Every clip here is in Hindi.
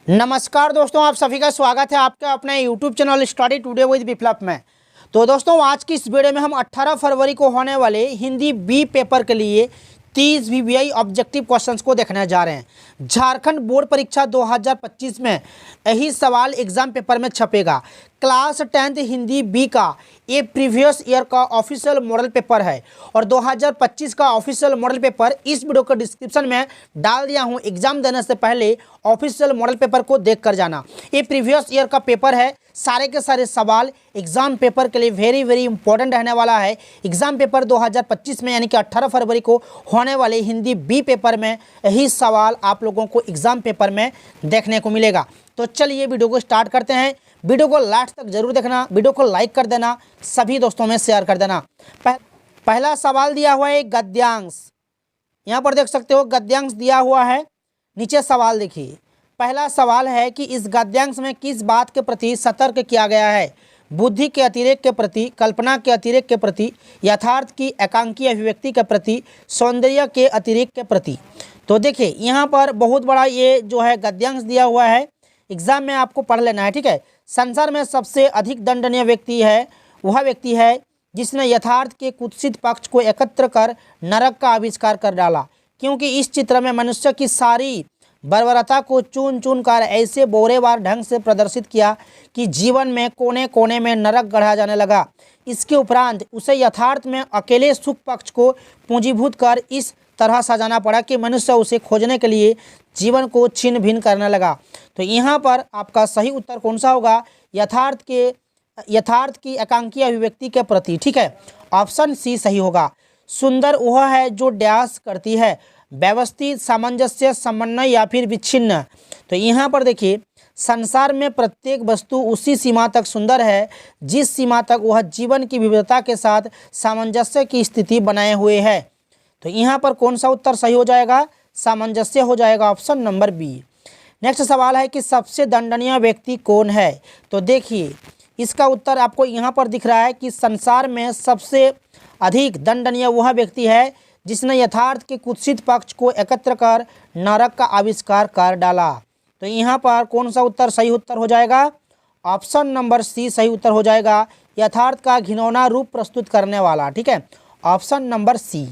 नमस्कार दोस्तों, आप सभी का स्वागत है आपके अपने YouTube channel study today with Viplav में। तो दोस्तों, आज की इस वीडियो में हम 18 फरवरी को होने वाले हिंदी बी पेपर के लिए 30 वीवीआई ऑब्जेक्टिव क्वेश्चंस को देखने जा रहे हैं। झारखंड बोर्ड परीक्षा 2025 में यही सवाल एग्जाम पेपर में छपेगा। क्लास 10th हिंदी बी का ये प्रीवियस ईयर का ऑफिशियल मॉडल पेपर है और 2025 का ऑफिशियल मॉडल पेपर इस वीडियो के डिस्क्रिप्शन में डाल दिया हूँ। एग्जाम देने से पहले ऑफिशियल मॉडल पेपर को देख कर जाना। ये प्रीवियस ईयर का पेपर है, सारे के सारे सवाल एग्जाम पेपर के लिए वेरी वेरी इंपॉर्टेंट रहने वाला है। एग्जाम पेपर 2025 में यानी कि 18 फरवरी को होने वाले हिंदी बी पेपर में यही सवाल आप लोगों को एग्जाम पेपर में देखने को मिलेगा। तो चलिए वीडियो को स्टार्ट करते हैं। वीडियो को लास्ट तक जरूर देखना, वीडियो को लाइक कर देना, सभी दोस्तों में शेयर कर देना। पहला सवाल दिया हुआ है गद्यांश। यहाँ पर देख सकते हो गद्यांश दिया हुआ है। नीचे सवाल देखिए। पहला सवाल है कि इस गद्यांश में किस बात के प्रति सतर्क किया गया है? बुद्धि के अतिरेक के प्रति, कल्पना के अतिरेक के प्रति, यथार्थ की एकांकी अभिव्यक्ति के प्रति, सौंदर्य के अतिरेक के प्रति। तो देखिए यहाँ पर बहुत बड़ा ये जो है गद्यांश दिया हुआ है, एग्जाम में आपको पढ़ लेना है, ठीक है। संसार में सबसे अधिक दंडनीय व्यक्ति है वह व्यक्ति है जिसने यथार्थ के कुत्सित पक्ष को एकत्र कर नरक का आविष्कार कर डाला, क्योंकि इस चित्र में मनुष्य की सारी बर्बरता को चुन चुन कर ऐसे बोरेवार ढंग से प्रदर्शित किया कि जीवन में कोने कोने में नरक गढ़ा जाने लगा। इसके उपरांत उसे यथार्थ में अकेले सुख पक्ष को पूंजीभूत कर इस तरह सजाना पड़ा कि मनुष्य उसे खोजने के लिए जीवन को छिन्न भिन्न करने लगा। तो यहाँ पर आपका सही उत्तर कौन सा होगा? यथार्थ की एकांकी अभिव्यक्ति के प्रति, ठीक है। ऑप्शन सी सही होगा। सुंदर वह है जो डैश करती है, व्यवस्थित, सामंजस्य, समन्वय या फिर विच्छिन्न। तो यहाँ पर देखिए, संसार में प्रत्येक वस्तु उसी सीमा तक सुंदर है जिस सीमा तक वह जीवन की विविधता के साथ सामंजस्य की स्थिति बनाए हुए है। तो यहाँ पर कौन सा उत्तर सही हो जाएगा? सामंजस्य हो जाएगा, ऑप्शन नंबर बी। नेक्स्ट सवाल है कि सबसे दंडनीय व्यक्ति कौन है? तो देखिए इसका उत्तर आपको यहाँ पर दिख रहा है कि संसार में सबसे अधिक दंडनीय वह व्यक्ति है जिसने यथार्थ के कुत्सित पक्ष को एकत्र कर नरक का आविष्कार कर डाला। तो यहाँ पर कौन सा उत्तर सही उत्तर हो जाएगा? ऑप्शन नंबर सी सही उत्तर हो जाएगा, यथार्थ का घिनौना रूप प्रस्तुत करने वाला, ठीक है। Option number C.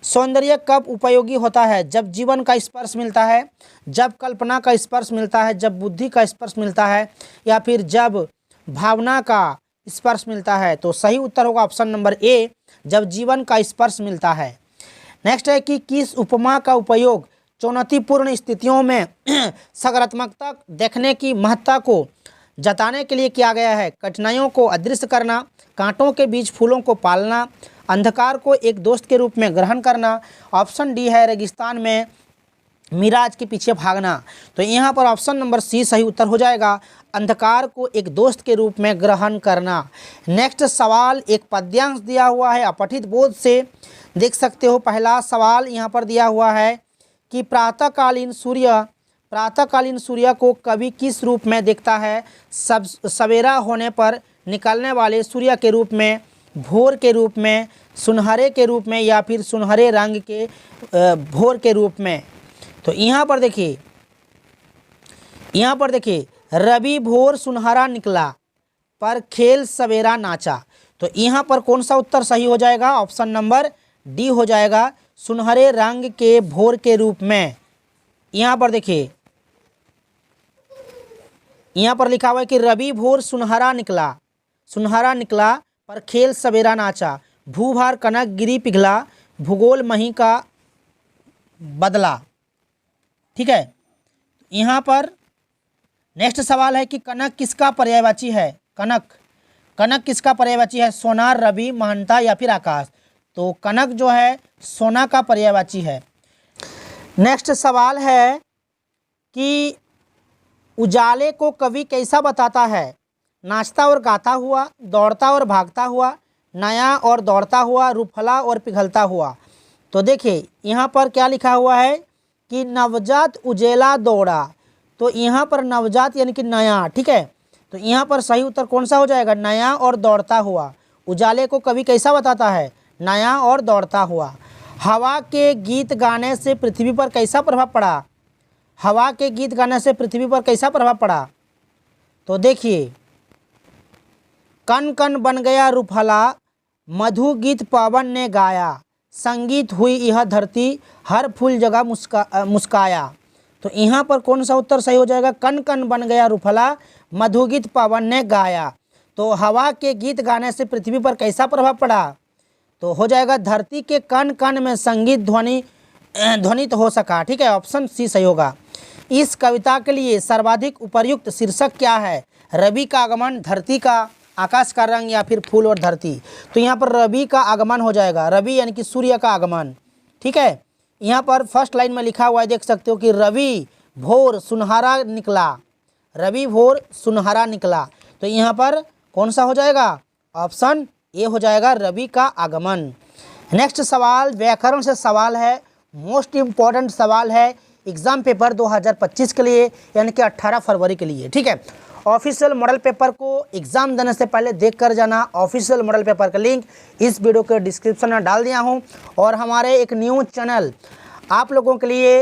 सौंदर्य कब उपयोगी होता है? जब जीवन का स्पर्श मिलता है, जब कल्पना का स्पर्श मिलता है, जब बुद्धि का स्पर्श मिलता है, या फिर जब भावना का स्पर्श मिलता है। तो सही उत्तर होगा ऑप्शन नंबर ए, जब जीवन का स्पर्श मिलता है। नेक्स्ट है कि किस उपमा का उपयोग चुनौतीपूर्ण स्थितियों में सकारात्मकता देखने की महत्ता को जताने के लिए किया गया है? कठिनाइयों को अदृश्य करना, कांटों के बीच फूलों को पालना, अंधकार को एक दोस्त के रूप में ग्रहण करना। ऑप्शन डी है रेगिस्तान में मिराज के पीछे भागना। तो यहाँ पर ऑप्शन नंबर सी सही उत्तर हो जाएगा, अंधकार को एक दोस्त के रूप में ग्रहण करना। नेक्स्ट सवाल एक पद्यांश दिया हुआ है, अपठित बोध से देख सकते हो। पहला सवाल यहाँ पर दिया हुआ है कि प्रातःकालीन सूर्य को कवि किस रूप में देखता है? सवेरा होने पर निकलने वाले सूर्य के रूप में, भोर के रूप में, सुनहरे के रूप में, या फिर सुनहरे रंग के भोर के रूप में। तो यहाँ पर देखिए रवि भोर सुनहरा निकला पर खेल सवेरा नाचा। तो यहाँ पर कौन सा उत्तर सही हो जाएगा? ऑप्शन नंबर डी हो जाएगा, सुनहरे रंग के भोर के रूप में। यहाँ पर देखिए, यहाँ पर लिखा हुआ है कि रवि भोर सुनहरा निकला पर खेल सवेरा नाचा, भूभार कनक गिरी पिघला, भूगोल मही का बदला, ठीक है। यहाँ पर नेक्स्ट सवाल है कि कनक किसका पर्यायवाची है? कनक किसका पर्यायवाची है? सोनार, रवि, महानता या फिर आकाश। तो कनक जो है सोना का पर्यायवाची है। नेक्स्ट सवाल है कि उजाले को कवि कैसा बताता है? नाचता और गाता हुआ, दौड़ता और भागता हुआ, नया और दौड़ता हुआ, रूफला और पिघलता हुआ। तो देखिए यहाँ पर क्या लिखा हुआ है कि नवजात उजेला दौड़ा। तो यहाँ पर नवजात यानी कि नया, ठीक है। तो यहाँ पर सही उत्तर कौन सा हो जाएगा? नया और दौड़ता हुआ। उजाले को कवि कैसा बताता है? नया और दौड़ता हुआ। हवा के गीत गाने से पृथ्वी पर कैसा प्रभाव पड़ा? हवा के गीत गाने से पृथ्वी पर कैसा प्रभाव पड़ा? तो देखिए, कन कन बन गया रूफला, मधु गीत पवन ने गाया, संगीत हुई यह धरती, हर फूल जगह मुस्काया। तो यहाँ पर कौन सा उत्तर सही हो जाएगा? कन कन बन गया रूफला, मधु गीत पवन ने गाया। तो हवा के गीत गाने से पृथ्वी पर कैसा प्रभाव पड़ा? तो हो जाएगा धरती के कण कण में संगीत ध्वनित हो सका। ठीक है, ऑप्शन सी सही होगा। इस कविता के लिए सर्वाधिक उपयुक्त शीर्षक क्या है? रवि का आगमन, धरती का, आकाश का रंग या फिर फूल और धरती। तो यहाँ पर रवि का आगमन हो जाएगा, रवि यानी कि सूर्य का आगमन। ठीक है, यहाँ पर फर्स्ट लाइन में लिखा हुआ है, देख सकते हो कि रवि भोर सुनहरा निकला, रवि भोर सुनहरा निकला। तो यहाँ पर कौन सा हो जाएगा? ऑप्शन ए हो जाएगा, रवि का आगमन। नेक्स्ट सवाल व्याकरण से सवाल है, मोस्ट इम्पॉर्टेंट सवाल है एग्जाम पेपर 2025 के लिए, यानी कि 18 फरवरी के लिए। ठीक है, ऑफिशियल मॉडल पेपर को एग्जाम देने से पहले देख कर जाना। ऑफिशियल मॉडल पेपर का लिंक इस वीडियो के डिस्क्रिप्शन में डाल दिया हूँ। और हमारे एक न्यू चैनल आप लोगों के लिए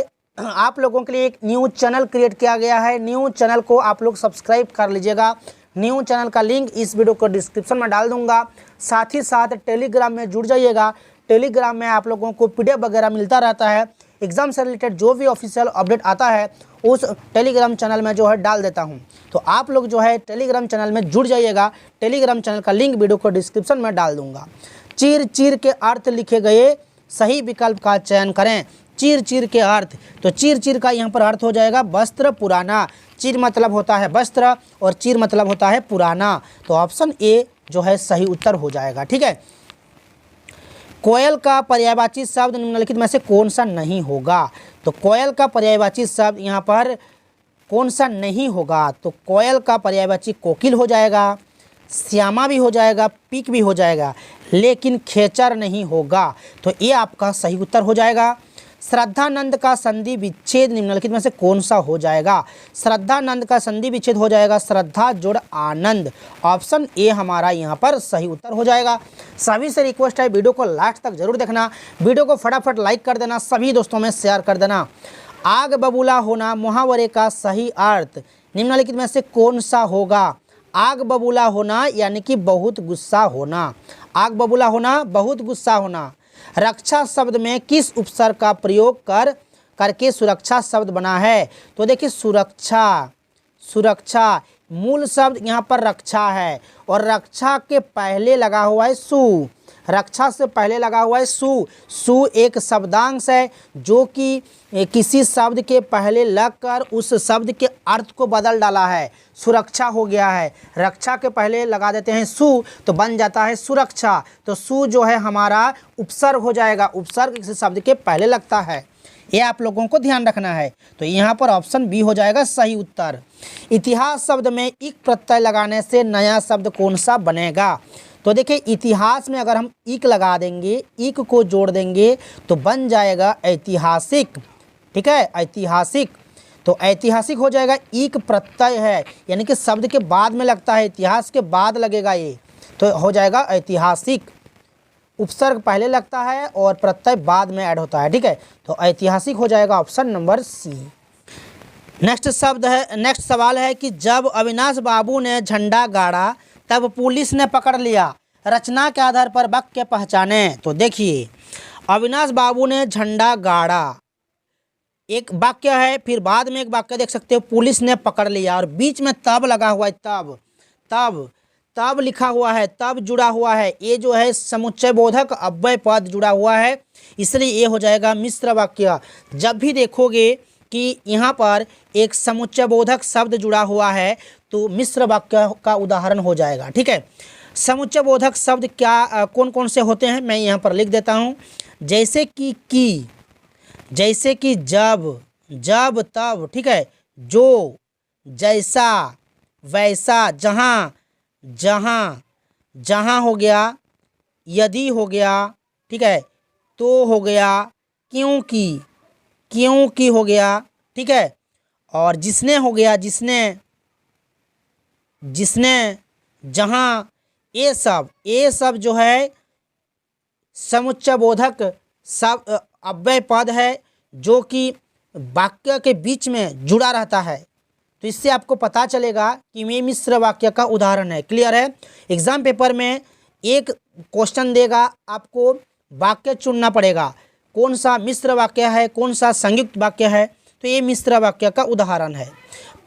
एक न्यू चैनल क्रिएट किया गया है। न्यू चैनल को आप लोग सब्सक्राइब कर लीजिएगा। न्यू चैनल का लिंक इस वीडियो को डिस्क्रिप्शन में डाल दूंगा। साथ ही साथ टेलीग्राम में जुड़ जाइएगा। टेलीग्राम में आप लोगों को पीडीएफ वगैरह मिलता रहता है। एग्जाम से रिलेटेड जो भी ऑफिशियल अपडेट आता है उस टेलीग्राम चैनल में जो है डाल देता हूं। तो आप लोग जो है टेलीग्राम चैनल में जुड़ जाइएगा। टेलीग्राम चैनल का लिंक वीडियो को डिस्क्रिप्शन में डाल दूंगा। चीर चीर के अर्थ लिखे गए, सही विकल्प का चयन करें। चीर चीर के अर्थ, तो चीर चीर का यहाँ पर अर्थ हो जाएगा वस्त्र पुराना। चीर मतलब होता है वस्त्र और चीर मतलब होता है पुराना। तो ऑप्शन ए जो है सही उत्तर हो जाएगा। ठीक है, कोयल का पर्यायवाची शब्द निम्नलिखित में से कौन सा नहीं होगा? तो कोयल का पर्यायवाची शब्द यहाँ पर कौन सा नहीं होगा? तो कोयल का पर्यायवाची कोकिल हो जाएगा, श्यामा भी हो जाएगा, पीक भी हो जाएगा, लेकिन खेचर नहीं होगा। तो ये आपका सही उत्तर हो जाएगा। श्रद्धानंद का संधि विच्छेद निम्नलिखित में से कौन सा हो जाएगा? श्रद्धानंद का संधि विच्छेद हो जाएगा श्रद्धा जोड़ आनंद। ऑप्शन ए हमारा यहाँ पर सही उत्तर हो जाएगा। सभी से रिक्वेस्ट है वीडियो को लास्ट तक जरूर देखना। वीडियो को फटाफट लाइक कर देना, सभी दोस्तों में शेयर कर देना। आग बबूला होना मुहावरे का सही अर्थ निम्नलिखित में से कौन सा होगा? आग बबूला होना यानी कि बहुत गुस्सा होना। आग बबूला होना, बहुत गुस्सा होना। रक्षा शब्द में किस उपसर्ग का प्रयोग करके सुरक्षा शब्द बना है? तो देखिए सुरक्षा मूल शब्द यहाँ पर रक्षा है और रक्षा के पहले लगा हुआ है सु। रक्षा से पहले लगा हुआ है सु। सु एक शब्दांश है जो कि किसी शब्द के पहले लगकर उस शब्द के अर्थ को बदल डाला है। सुरक्षा हो गया है, रक्षा के पहले लगा देते हैं सु तो बन जाता है सुरक्षा। तो सु जो है हमारा उपसर्ग हो जाएगा। उपसर्ग किसी शब्द के पहले लगता है, ये आप लोगों को ध्यान रखना है। तो यहाँ पर ऑप्शन बी हो जाएगा सही उत्तर। इतिहास शब्द में इक प्रत्यय लगाने से नया शब्द कौन सा बनेगा? तो देखिए इतिहास में अगर हम इक लगा देंगे, इक को जोड़ देंगे तो बन जाएगा ऐतिहासिक। ठीक है, ऐतिहासिक। तो ऐतिहासिक हो जाएगा, इक प्रत्यय है यानी कि शब्द के बाद में लगता है, इतिहास के बाद लगेगा ये, तो हो जाएगा ऐतिहासिक। उपसर्ग पहले लगता है और प्रत्यय बाद में ऐड होता है। ठीक है, तो ऐतिहासिक हो जाएगा ऑप्शन नंबर सी। नेक्स्ट सवाल है कि जब अविनाश बाबू ने झंडा गाड़ा तब पुलिस ने पकड़ लिया, रचना के आधार पर वाक्य पहचाने। तो देखिए अविनाश बाबू ने झंडा गाड़ा, एक वाक्य है, फिर बाद में एक वाक्य देख सकते हो पुलिस ने पकड़ लिया और बीच में तब लगा हुआ है, तब लिखा हुआ है, तब जुड़ा हुआ है। ये जो है समुच्चय बोधक अव्यय पद जुड़ा हुआ है, इसलिए ये हो जाएगा मिश्र वाक्य। जब भी देखोगे कि यहाँ पर एक समुच्चय बोधक शब्द जुड़ा हुआ है तो मिश्र वाक्य का उदाहरण हो जाएगा। ठीक है, समुच्चय बोधक शब्द क्या कौन कौन से होते हैं मैं यहाँ पर लिख देता हूँ। जैसे कि जैसे कि जब तब। ठीक है, जो, जैसा, वैसा, जहाँ हो गया, यदि हो गया। ठीक है, तो हो गया, क्योंकि हो गया। ठीक है, और जिसने हो गया, जिसने, जहाँ, ये सब जो है समुच्चय बोधक सब अव्यय पद है जो कि वाक्य के बीच में जुड़ा रहता है, तो इससे आपको पता चलेगा कि ये मिश्र वाक्य का उदाहरण है। क्लियर है? एग्जाम पेपर में एक क्वेश्चन देगा, आपको वाक्य चुनना पड़ेगा, कौन सा मिश्र वाक्य है, कौन सा संयुक्त वाक्य है। तो ये मिश्र वाक्य का उदाहरण है।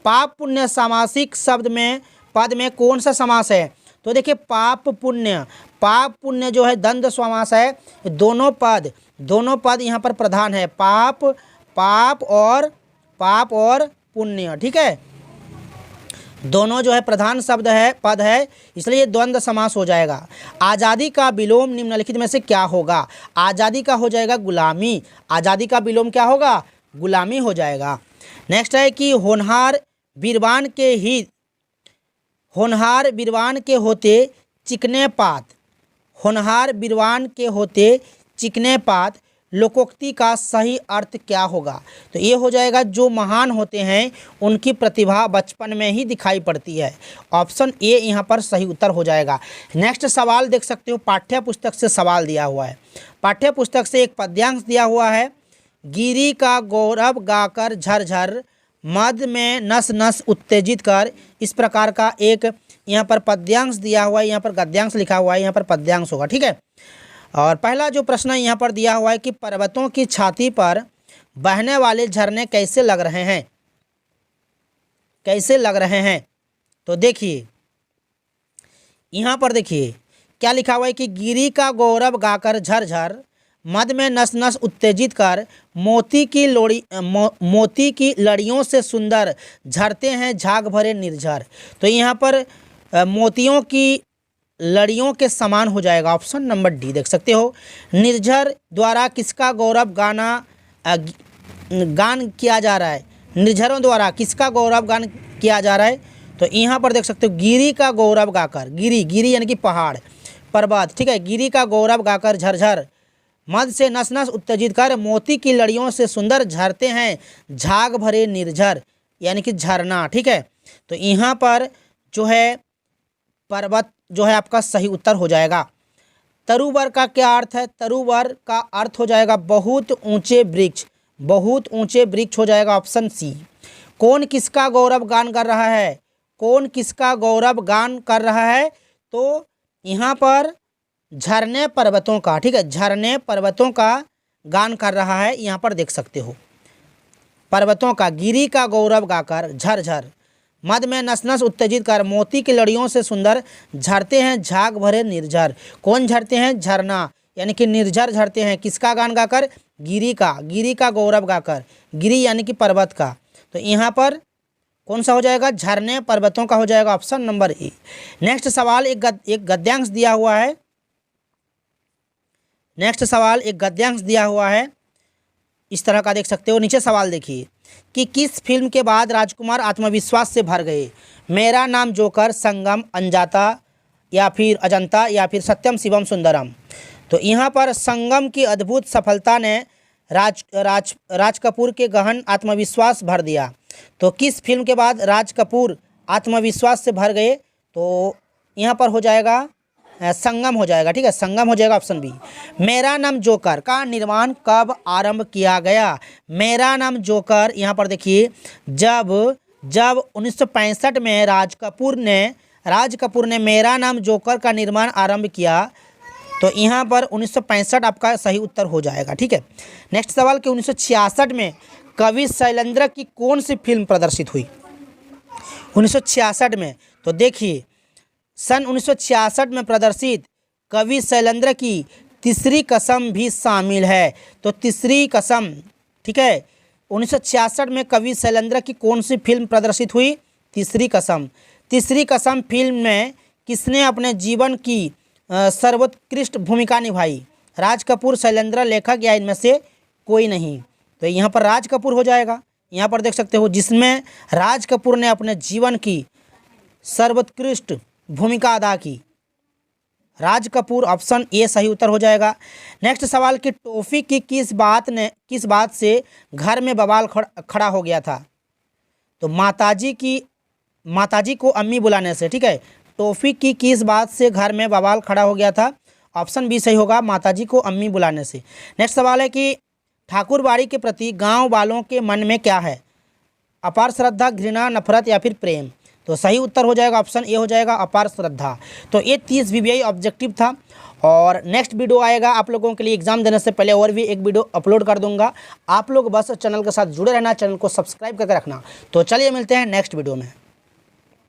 पाप पुण्य सामासिक शब्द में पद में कौन सा समास है? तो देखिए पाप पुण्य जो है द्वंद्व समास है। दोनों पद यहाँ पर प्रधान है, पाप और पुण्य। ठीक है, दोनों जो है प्रधान शब्द है, पद है, इसलिए द्वंद्व समास हो जाएगा। आज़ादी का विलोम निम्नलिखित में से क्या होगा? आज़ादी का हो जाएगा गुलामी। आज़ादी का विलोम क्या होगा? गुलामी हो जाएगा। नेक्स्ट है कि होनहार बीरबान के होते चिकने पात। होनहार बीरबान के होते चिकने पात लोकोक्ति का सही अर्थ क्या होगा? तो ये हो जाएगा जो महान होते हैं उनकी प्रतिभा बचपन में ही दिखाई पड़ती है। ऑप्शन ए यहाँ पर सही उत्तर हो जाएगा। नेक्स्ट सवाल देख सकते हो, पाठ्य पुस्तक से सवाल दिया हुआ है। पाठ्य पुस्तक से एक पद्यांश दिया हुआ है, गिरी का गौरव गाकर झरझर मद में नस नस उत्तेजित कर। इस प्रकार का एक यहाँ पर पद्यांश दिया हुआ है, यहाँ पर गद्यांश लिखा हुआ है, यहाँ पर पद्यांश होगा। ठीक है, और पहला जो प्रश्न यहाँ पर दिया हुआ है कि पर्वतों की छाती पर बहने वाले झरने कैसे लग रहे हैं? कैसे लग रहे हैं? तो देखिए यहाँ पर देखिए क्या लिखा हुआ है कि गिरी का गौरव गाकर झरझर मद में नस नस उत्तेजित कर मोती की लड़ियों से सुंदर झरते हैं झाग भरे निर्झर। तो यहाँ पर मोतियों की लड़ियों के समान हो जाएगा। ऑप्शन नंबर डी देख सकते हो। निर्झर द्वारा किसका गौरव गान किया जा रहा है? निर्झरों द्वारा किसका गौरव गान किया जा रहा है? तो यहाँ पर देख सकते हो गिरी का गौरव गाकर, गिरी यानी कि पहाड़ पर्वत। ठीक है, गिरी का गौरव गाकर झरझर मद से नस नस उत्तेजित कर मोती की लड़ियों से सुंदर झरते हैं झाग भरे निर्झर यानी कि झरना। ठीक है, तो यहाँ पर जो है पर्वत जो है आपका सही उत्तर हो जाएगा। तरुवर का क्या अर्थ है? तरुवर का अर्थ हो जाएगा बहुत ऊंचे वृक्ष, बहुत ऊंचे वृक्ष हो जाएगा। Option C. कौन किसका गौरव गान कर रहा है? कौन किसका गौरव गान कर रहा है? तो यहाँ पर झरने पर्वतों का। ठीक है, झरने पर्वतों का गान कर रहा है, यहाँ पर देख सकते हो। पर्वतों का गिरी का गौरव गाकर झरझर मद में नस नस उत्तेजित कर मोती की लड़ियों से सुंदर झरते हैं झाग भरे निर्झर। कौन झरते हैं? झरना यानी कि निर्झर झरते हैं। किसका गान गाकर? गिरी का गौरव गाकर। गिरी यानी कि पर्वत का। तो यहाँ पर कौन सा हो जाएगा? झरने पर्वतों का हो जाएगा। Option number A. नेक्स्ट सवाल एक गद्यांश दिया हुआ है। नेक्स्ट सवाल एक गद्यांश दिया हुआ है, इस तरह का देख सकते हो। नीचे सवाल देखिए कि किस फिल्म के बाद राजकुमार आत्मविश्वास से भर गए? मेरा नाम जोकर, संगम, अनजाता या फिर अजंता या फिर सत्यम शिवम सुंदरम। तो यहाँ पर संगम की अद्भुत सफलता ने राज कपूर के गहन आत्मविश्वास भर दिया। तो किस फिल्म के बाद राज कपूर आत्मविश्वास से भर गए? तो यहाँ पर हो जाएगा संगम हो जाएगा। ठीक है, संगम हो जाएगा। Option B. Mera Naam joker का निर्माण कब आरंभ किया गया? मेरा नाम जोकर यहाँ पर देखिए जब 1965 में राज कपूर ने मेरा नाम जोकर का निर्माण आरंभ किया। तो यहाँ पर 1965 आपका सही उत्तर हो जाएगा। ठीक है, नेक्स्ट सवाल कि 1966 में कवि शैलेंद्र की कौन सी फिल्म प्रदर्शित हुई? 1966 में तो देखिए सन 1966 में प्रदर्शित कवि शैलेंद्र की तीसरी कसम भी शामिल है। तो तीसरी कसम। ठीक है, 1966 में कवि शैलेंद्र की कौन सी फिल्म प्रदर्शित हुई? तीसरी कसम। तीसरी कसम फिल्म में किसने अपने जीवन की सर्वोत्कृष्ट भूमिका निभाई? राज कपूर, शैलेंद्र, लेखक या इनमें से कोई नहीं। तो यहाँ पर राज कपूर हो जाएगा। यहाँ पर देख सकते हो जिसमें राज कपूर ने अपने जीवन की सर्वोत्कृष्ट भूमिका अदा की। राज कपूर। ऑप्शन ए सही उत्तर हो जाएगा। नेक्स्ट सवाल कि टॉफी की किस बात से घर में बवाल खड़ा हो गया था? तो माताजी को अम्मी बुलाने से। ठीक है, टॉफी की किस बात से घर में बवाल खड़ा हो गया था? ऑप्शन बी सही होगा, माताजी को अम्मी बुलाने से। नेक्स्ट सवाल है कि ठाकुरबाड़ी के प्रति गांव वालों के मन में क्या है? अपार श्रद्धा, घृणा, नफरत या फिर प्रेम। तो सही उत्तर हो जाएगा ऑप्शन ए हो जाएगा अपार श्रद्धा। तो ये 30 VVI ऑब्जेक्टिव था और नेक्स्ट वीडियो आएगा आप लोगों के लिए एग्जाम देने से पहले और भी एक वीडियो अपलोड कर दूंगा। आप लोग बस चैनल के साथ जुड़े रहना, चैनल को सब्सक्राइब करके रखना। तो चलिए मिलते हैं नेक्स्ट वीडियो में।